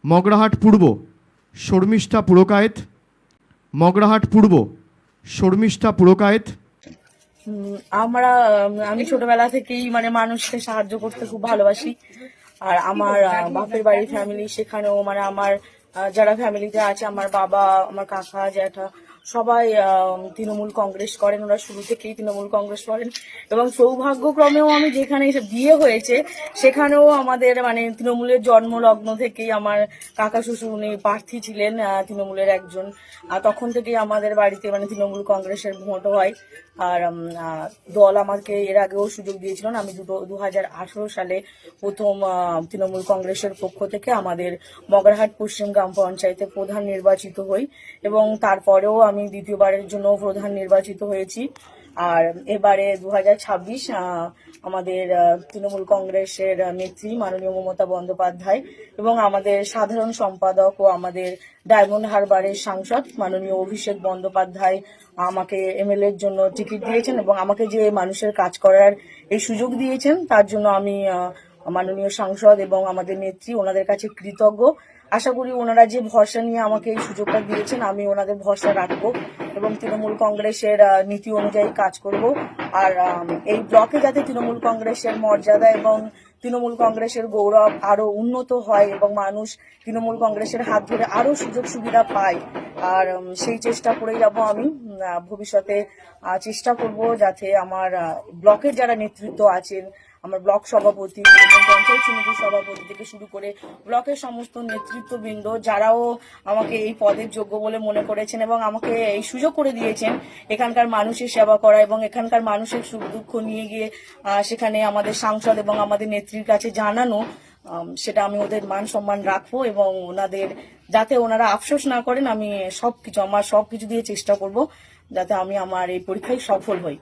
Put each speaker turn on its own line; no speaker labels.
মগরাহাট পূর্ব শর্মিষ্ঠা পুরকায়েত, মগরাহাট পূর্ব শর্মিষ্ঠা পুরকায়েত।
আমি ছোটবেলা থেকেই মানে মানুষকে সাহায্য করতে খুব ভালোবাসি। আর আমার বাপের বাড়ির ফ্যামিলি, সেখানেও মানে আমার যারা ফ্যামিলিতে আছে, আমার বাবা, আমার কাকা, জ্যাঠা সবাই তৃণমূল কংগ্রেস করেন। ওরা শুরু থেকেই তৃণমূল কংগ্রেস করেন এবং সৌভাগ্যক্রমেও আমি যেখানে এসে বিয়ে হয়েছে সেখানেও আমাদের মানে তৃণমূলের জন্মলগ্ন থেকেই আমার কাকা শ্বশুর উনি প্রার্থী ছিলেন তৃণমূলের একজন। তখন থেকেই আমাদের বাড়িতে মানে তৃণমূল কংগ্রেসের ভোট হয়। আর দল আমাকে এর আগেও সুযোগ দিয়েছিলেন। আমি 2018 সালে প্রথম তৃণমূল কংগ্রেসের পক্ষ থেকে আমাদের মগরাহাট পশ্চিম গ্রাম পঞ্চায়েতে প্রধান নির্বাচিত হই এবং তারপরেও আমি দ্বিতীয়বারের জন্য প্রধান নির্বাচিত হয়েছি। আর এবারে 2026 আমাদের তৃণমূল কংগ্রেসের নেত্রী মাননীয় মমতা বন্দ্যোপাধ্যায় এবং আমাদের সাধারণ সম্পাদক ও আমাদের ডায়মন্ড হারবারের সাংসদ মাননীয় অভিষেক বন্দ্যোপাধ্যায় আমাকে এমএলএ এর জন্য টিকিট দিয়েছেন এবং আমাকে যে মানুষের কাজ করার এই সুযোগ দিয়েছেন তার জন্য আমি মাননীয় সাংসদ এবং আমাদের নেত্রী ওনাদের কাছে কৃতজ্ঞ। আশা করি ওনারা যে ভরসা নিয়ে আমাকে এই সুযোগটা দিয়েছেন আমি ওনাদের ভরসা রাখবো এবং তৃণমূল কংগ্রেসের নীতি অনুযায়ী কাজ করব। আর এই ব্লকে যাতে তৃণমূল কংগ্রেসের মর্যাদা এবং তৃণমূল কংগ্রেসের গৌরব আরো উন্নত হয় এবং মানুষ তৃণমূল কংগ্রেসের হাত ধরে আরো সুযোগ সুবিধা পায়। আর সেই চেষ্টা করে যাব আমি ভবিষ্যতে। চেষ্টা করব যাতে আমার ব্লকের যারা নেতৃত্ব আছেন, আমার ব্লক সভাপতি এবং পঞ্চায়েত সমিতির সভাপতি থেকে শুরু করে ব্লকের সমস্ত নেতৃত্ববৃন্দ যারাও আমাকে এই পদের যোগ্য বলে মনে করেছেন এবং আমাকে এই সুযোগ করে দিয়েছেন এখানকার মানুষের সেবা করা এবং এখানকার মানুষের সুখ দুঃখ নিয়ে গিয়ে সেখানে আমাদের সাংসদ এবং আমাদের নেত্রীর কাছে জানানো, সেটা আমি ওদের মান সম্মান রাখবো এবং ওনাদের যাতে ওনারা আফসোস না করেন। আমি আমার সবকিছু দিয়ে চেষ্টা করব যাতে আমি আমার এই পরীক্ষায় সফল হই।